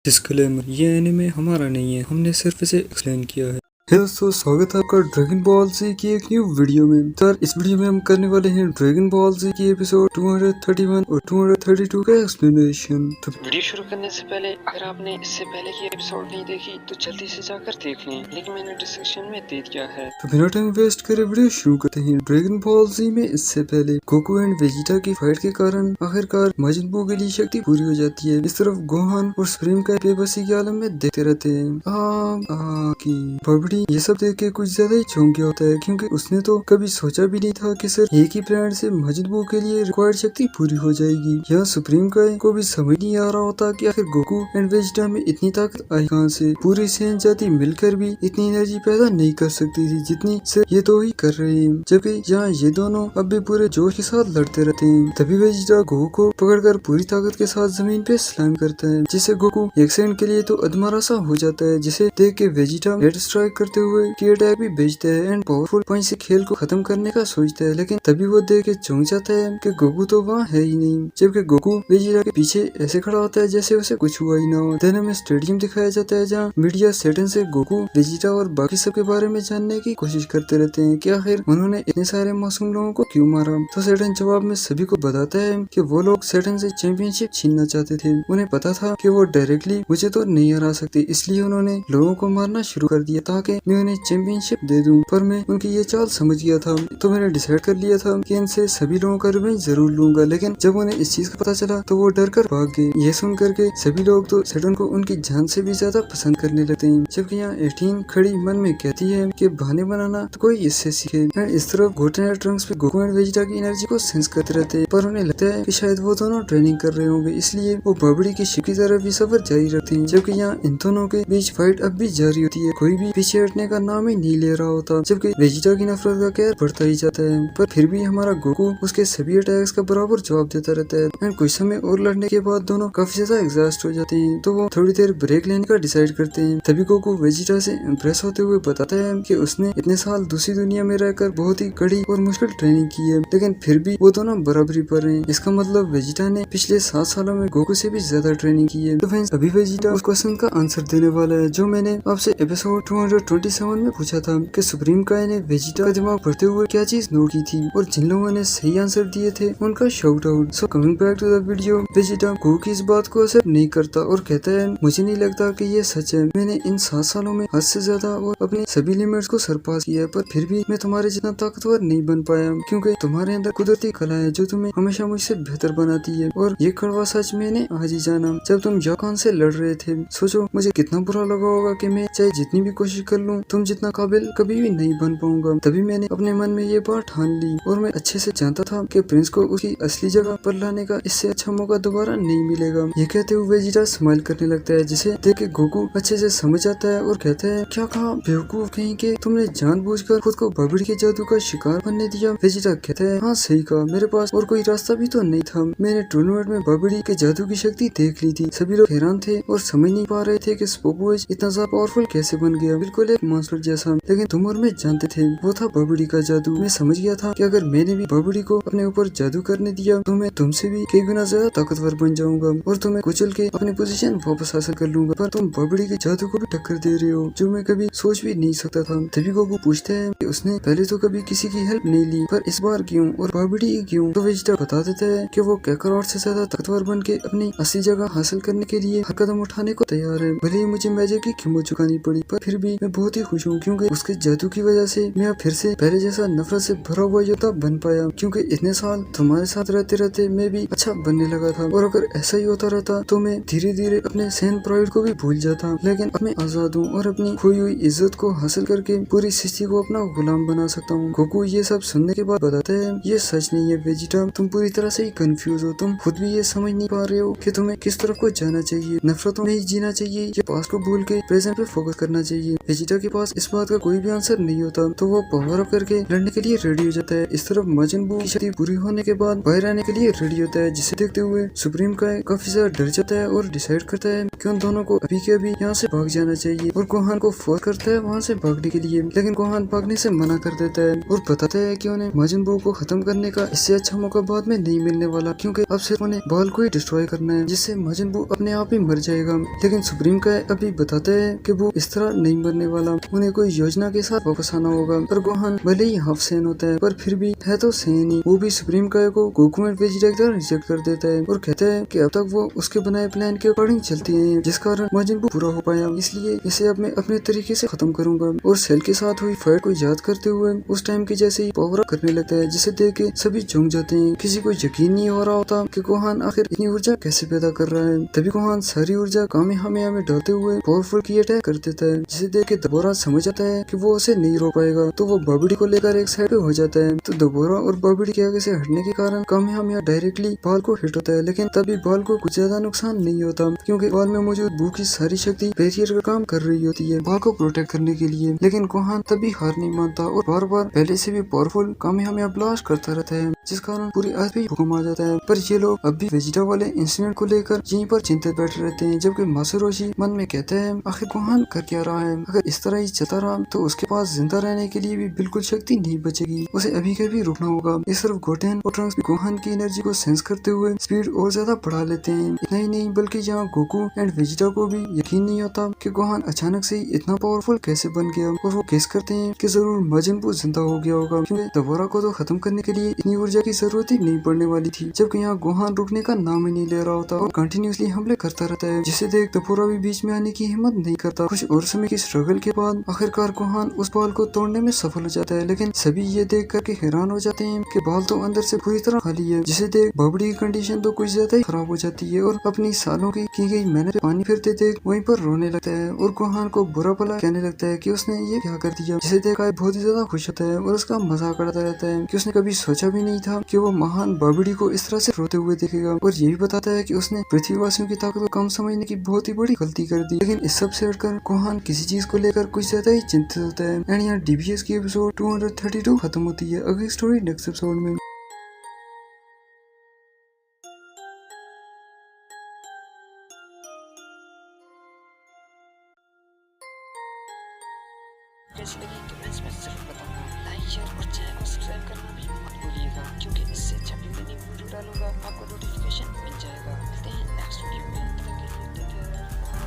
Disclaimer, ये anime हमारा नहीं है, हमने सिर्फ इसे एक्सप्लेन किया है। हे दोस्तों, स्वागत है आपका ड्रैगन बॉल जी की एक न्यू वीडियो में। सर, इस वीडियो में हम करने वाले हैं ड्रैगन बॉल जी की एपिसोड 231 और 232 का एक्सप्लेनेशन। तो वीडियो शुरू करने से पहले अगर आपने इससे पहले की एपिसोड नहीं देखी तो जल्दी से जाकर देख लें, लिंक मैंने डिस्क्रिप्शन में दे दिया है। तो बिना टाइम वेस्ट करे वीडियो शुरू करते हैं। ड्रैगन बॉल जी में इससे पहले गोकू एंड वेजिटा की फाइट के कारण आखिरकार माजिन बू के लिए शक्ति पूरी हो जाती है। इस तरफ गोहान और सुप्रीम का बेबसी के आलम में देखते रहते हैं। की बबड़ी ये सब देख के कुछ ज्यादा ही चौंक गया होता है, क्योंकि उसने तो कभी सोचा भी नहीं था कि सिर्फ एक ही प्लांट से माजिन बू के लिए रिक्वायर्ड शक्ति पूरी हो जाएगी। यहाँ सुप्रीम का को भी समझ नहीं आ रहा होता कि आखिर गोकू एंड वेजिटा में इतनी ताकत आई कहाँ से। पूरी सैन जाति मिलकर भी इतनी एनर्जी पैदा नहीं कर सकती थी जितनी सिर्फ ये दो ही कर रहे हैं, जबकि यहाँ ये दोनों अब भी पूरे जोश के साथ लड़ते रहते हैं। तभी वेजिटा गोकू को पकड़कर पूरी ताकत के साथ जमीन पे स्लैम करता है, जिससे गोकू एक सेकंड के लिए तो अधमरा सा हो जाता है, जिसे देख के वेजिटा हेड स्ट्राइक करते हुए की अटैक भी भेजता है एंड पावरफुल पंच से खेल को खत्म करने का सोचता है। लेकिन तभी वो देख के चौंक जाता है कि गोकू तो वहाँ है ही नहीं, जबकि गोकू वेजिटा के पीछे ऐसे खड़ा होता है जैसे उसे कुछ हुआ ही ना हो। देन हमें स्टेडियम दिखाया जाता है जहाँ मीडिया सेटन से गोकू, वेजिटा और बाकी सब के बारे में जानने की कोशिश करते रहते हैं कि आखिर उन्होंने इतने सारे मासूम लोगों को क्यों मारा। तो सेटन जवाब में सभी को बताता है कि वो लोग सेटन से चैंपियनशिप छीनना चाहते थे। उन्हें पता था कि वो डायरेक्टली मुझे तो नहीं हरा सकते, इसलिए उन्होंने लोगों को मारना शुरू कर दिया ताकि मैं उन्हें चैंपियनशिप दे दूं। पर मैं उनकी ये चाल समझ गया था, तो मैंने डिसाइड कर लिया था कि इनसे सभी लोगों का रिवेंज जरूर लूंगा। लेकिन जब उन्हें इस चीज का पता चला तो वो डर कर भाग गए। ये सुन करके सभी लोग तो सेटन को उनकी जान से भी ज्यादा पसंद करने लगते हैं, जबकि यहाँ 18 खड़ी मन में कहती है कि बहाने बनाना तो कोई इससे सीखे। एंड इस तरफ गोटेन एंड ट्रंक्स भी गोकू एंड वेजिटा की एनर्जी को सेंस करते रहते हैं, पर उन्हें लगता है कि शायद वो दोनों ट्रेनिंग कर रहे होंगे, इसलिए वो बबड़ी की शिप की तरफ भी सफर जारी रखते हैं। जबकि यहाँ इन दोनों के बीच फाइट अब भी जारी होती है, कोई भी पीछे हटने का नाम ही नहीं ले रहा होता, जबकि वेजिटा की नफरत का कहर बढ़ता ही जाता है। पर फिर भी हमारा गोकू उसके सभी अटैक्स का बराबर जवाब देता रहता है। एंड कुछ समय और लड़ने के बाद दोनों काफी ज्यादा एग्जॉस्ट हो जाते हैं, तो वो थोड़ी देर ब्रेक लेने का डिसाइड करते हैं। तभी गोकू वेजिटा से इम्प्रेस होते हुए बताता है कि उसने इतने साल दूसरी दुनिया में रहकर बहुत ही कड़ी और मुश्किल ट्रेनिंग की है, लेकिन फिर भी वो दोनों बराबरी पर हैं। इसका मतलब वेजिटा ने पिछले 7 सालों में गोकू से भी ज्यादा ट्रेनिंग की है। तो फ्रेंड्स, अभी वेजिटा उस क्वेश्चन का आंसर देने वाला है जो मैंने आपसे एपिसोड 227 में पूछा था कि सुप्रीम काय ने वेजिटा का दिमाग पढ़ते हुए क्या चीज नोट की थी, और जिन लोगों ने सही आंसर दिए थे उनका shout out. So coming back to the video, Vegeta Goku की इस बात को एक्सेप्ट नहीं करता और कहता है मुझे नहीं लगता कि ये सच है। मैंने इन 7 सालों में हद से ज्यादा और अपने सभी लिमिट्स को सरपास किया है, पर फिर भी मैं तुम्हारे जितना ताकतवर नहीं बन पाया, क्योंकि तुम्हारे अंदर कुदरती कला है जो तुम्हें हमेशा मुझसे बेहतर बनाती है। और ये कड़वा सच मैंने आज ही जाना जब तुम याकान से लड़ रहे थे। सोचो मुझे कितना बुरा लगा होगा कि मैं चाहे जितनी भी कोशिश कर लूं तुम जितना काबिल कभी भी नहीं बन पाऊंगा। तभी मैंने अपने मन में ये बात ठान ली, और मैं अच्छे से जानता था कि प्रिंस को उसकी असली जगह पर लाने का इससे अच्छा मौका दोबारा नहीं मिलेगा। ये कहते हुए वेजिटा स्माइल करने लगता है, जिसे देख के गोकू अच्छे से समझ आता है और कहता है क्या कहा बेवकूफ कहीं के, तुमने जानबूझकर खुद को बबड़ी के जादू का शिकार बनने दिया। वेजिटा कहता है हाँ सही कहा, मेरे पास और कोई रास्ता भी तो नहीं था। मैंने टूर्नामेंट में बबड़ी के जादू की शक्ति देख ली थी। सभी लोग हैरान थे और समझ नहीं पा रहे थे कि स्पोपोएज इतना ज्यादा पावरफुल कैसे बन गया, बिल्कुल एक मॉन्स्टर जैसा। लेकिन तुम और मैं जानते थे वो था बबड़ी का जादू। मैं समझ गया था कि अगर मैंने भी बबड़ी को अपने ऊपर जादू करने दिया तो मैं तुमसे भी कई गुना ज्यादा ताकतवर बन जाऊंगा और तुम्हें कुचल के अपनी पोजीशन वापस हासिल कर लूंगा। पर तुम बबड़ी के जादू को भी टक्कर दे रहे हो जो मैं कभी सोच भी नहीं सकता था। तभी गोकू पूछते हैं कि उसने पहले तो कभी किसी की हेल्प नहीं ली, पर इस बार क्यों, और बबड़ी क्यों। तो वेजिटा बता देता है कि वो काकारोट से ज्यादा ताकतवर बन के अपनी असली जगह हासिल करने के लिए हर कदम उठाने को तैयार है। भले ही मुझे मैजिक की कीमत चुकानी पड़ी, पर फिर भी मैं बहुत ही खुश हूँ, क्योंकि उसके जादू की वजह से मैं फिर से पहले जैसा नफरत से भरा हुआ योद्धा बन पाया। क्योंकि इतने साल तुम्हारे साथ रहते रहते मैं भी अच्छा बनने लगा था, और अगर ऐसा ही होता रहता तो मैं धीरे धीरे अपने सहन प्राइड को भी भूल जाता। लेकिन अब मैं आजाद हूँ और अपनी खोई हुई इज्जत को हासिल करके पूरी सृष्टि को अपना गुलाम बना सकता हूँ। गोकू ये सब सुनने के बाद बताते हैं ये सच नहीं है वेजिटा, तुम पूरी तरह से ही कंफ्यूज हो। तुम खुद भी ये समझ नहीं पा रहे हो कि तुम्हें किस तरफ को जाना चाहिए। नफरतों में ही जीना चाहिए या पास्ट को भूल के प्रेजेंट पे फोकस करना चाहिए। वेजिटा वेजिटा के पास इस बात का कोई भी आंसर नहीं होता तो वो पावर अप करके लड़ने के लिए रेडी हो जाता है। इस तरफ माजिन बू की शक्ति पूरी होने के बाद बाहर आने के लिए रेडी होता है, जिसे देखते हुए सुप्रीम काय काफी ज्यादा डर जाता है और डिसाइड करता है कि उन दोनों को अभी के अभी यहाँ से भाग जाना चाहिए और गोहान को फोर्स करता है वहाँ से भागने के लिए, लेकिन गोहान भागने से मना कर देता है और बताता है कि उन्हें माजिन बू को खत्म करने का इससे अच्छा मौका बाद में नहीं मिलने वाला, क्योंकि अब सिर्फ उन्हें बाल को ही डिस्ट्रॉय करना है जिससे माजिन बू अपने आप ही मर जाएगा। लेकिन सुप्रीम काय अभी बताता है कि वो इस तरह नहीं मरने वाला, उन्हें कोई योजना के साथ वापस आना होगा। पर गोहान भले ही हाफ सैन होता है पर फिर भी है तो सैन ही, वो भी सुप्रीम काय को गोकू एंड वेजिटा की तरह रिजेक्ट कर देता है और कहता है कि अब तक वो उसके बनाए प्लान के अकॉर्डिंग चलती है, जिस कारण माजिन बू पूरा हो पाया, इसलिए इसे अब मैं अपने तरीके से खत्म करूंगा। और सेल के साथ हुई फाइट को याद करते हुए उस टाइम के जैसे ही पावर अप करने लगता है, जिसे देख के सभी चौंक जाते हैं। किसी को यकीन नहीं हो रहा होता कि गोहान आखिर इतनी ऊर्जा कैसे पैदा कर रहा है। तभी गोहान सारी ऊर्जा कामेहामेहा में डालते हुए पावरफुल की अटैक कर देता है, जिसे देख के दोबारा समझ आता है कि वो उसे नहीं रोक पाएगा, तो वो बाबिडी को लेकर एक साइड पे हो जाता है। तो दोबारा और बाबिडी के आगे से हटने के कारण कामेहामेहा डायरेक्टली बाल को हिट होता है, लेकिन तभी बाल को कुछ ज्यादा नुकसान नहीं होता, क्योंकि बाल में मौजूद बू की सारी शक्ति बैरियर का काम कर रही होती है बाल को प्रोटेक्ट करने के लिए। लेकिन गोहान तभी हार नहीं मानता और बार बार पहले से भी पावरफुल कामेहामेहा ब्लास्ट करता रहता है, जिस कारण पूरी अर्थ पे हुक्म आ जाता है। पर ये लोग अब भी वेजिटा वाले इंसिडेंट को लेकर यहीं पर चिंतित बैठे रहते हैं, जबकि मासारोशी मन में कहते हैं आखिर गोहान कर क्या रहा है, अगर इस तरह ही चलता रहा तो उसके पास जिंदा रहने के लिए भी बिल्कुल शक्ति नहीं बचेगी, उसे अभी के भी रुकना होगा। इस तरफ गोटेन और ट्रंक्स भी गोहान की एनर्जी को सेंस करते हुए स्पीड और ज्यादा बढ़ा लेते हैं। इतना ही नहीं बल्कि यहाँ गोकू एंड वेजिटा को भी यकीन नहीं होता कि गोहान अचानक से इतना पावरफुल कैसे बन गया, और वो गेस करते हैं कि जरूर माजिन बू जिंदा हो गया होगा, क्योंकि दोबारा को तो खत्म करने के लिए इतनी ऊर्जा की जरूरत ही नहीं पड़ने वाली थी। जबकि यहाँ गोहान रुकने का नाम ही नहीं ले रहा होता और कंटिन्यूसली हमले करता रहता है, जिसे देख तपोरा भी बीच में आने की हिम्मत नहीं करता। कुछ और समय की स्ट्रगल के बाद आखिरकार गोहान उस बाल को तोड़ने में सफल हो जाता है, लेकिन सभी ये देख करके हैरान हो जाते हैं कि बाल तो अंदर से पूरी तरह खाली है, जिसे देख बाबड़ी की कंडीशन तो कुछ ज्यादा ही खराब हो जाती है और अपनी सालों की गई मेहनत पे पानी फिरते देख वहीं पर रोने लगता है और गोहान को बुरा भला कहने लगता है कि उसने ये क्या कर दिया, जिसे देख आय बहुत ही ज्यादा खुश होता है और उसका मजाक उड़ाता रहता है कि उसने कभी सोचा भी नहीं था कि वो महान बाबड़ी को इस तरह से रोते हुए देखेगा, और ये भी बताता है कि उसने पृथ्वीवासियों की ताकत को कम समझने की बहुत ही बड़ी गलती कर दी। लेकिन इस सब से हटकर गोहान किसी चीज को लेकर कुछ ज्यादा ही चिंतित होता है। एंड यहाँ डीबीएस की एपिसोड 232 खत्म होती है। अगली स्टोरी नेक्स्ट एपिसोड में। कैसी लगी कमेंट्स में जरूर बताना। लाइक शेयर और चैनल को सब्सक्राइब करना भी मत भूलिएगा, क्योंकि इससे जब भी मैं नई वीडियो डालूंगा आपको नोटिफिकेशन मिल जाएगा। मिलते हैं नेक्स्ट वीडियो में, तब तक के लिए टेक केयर।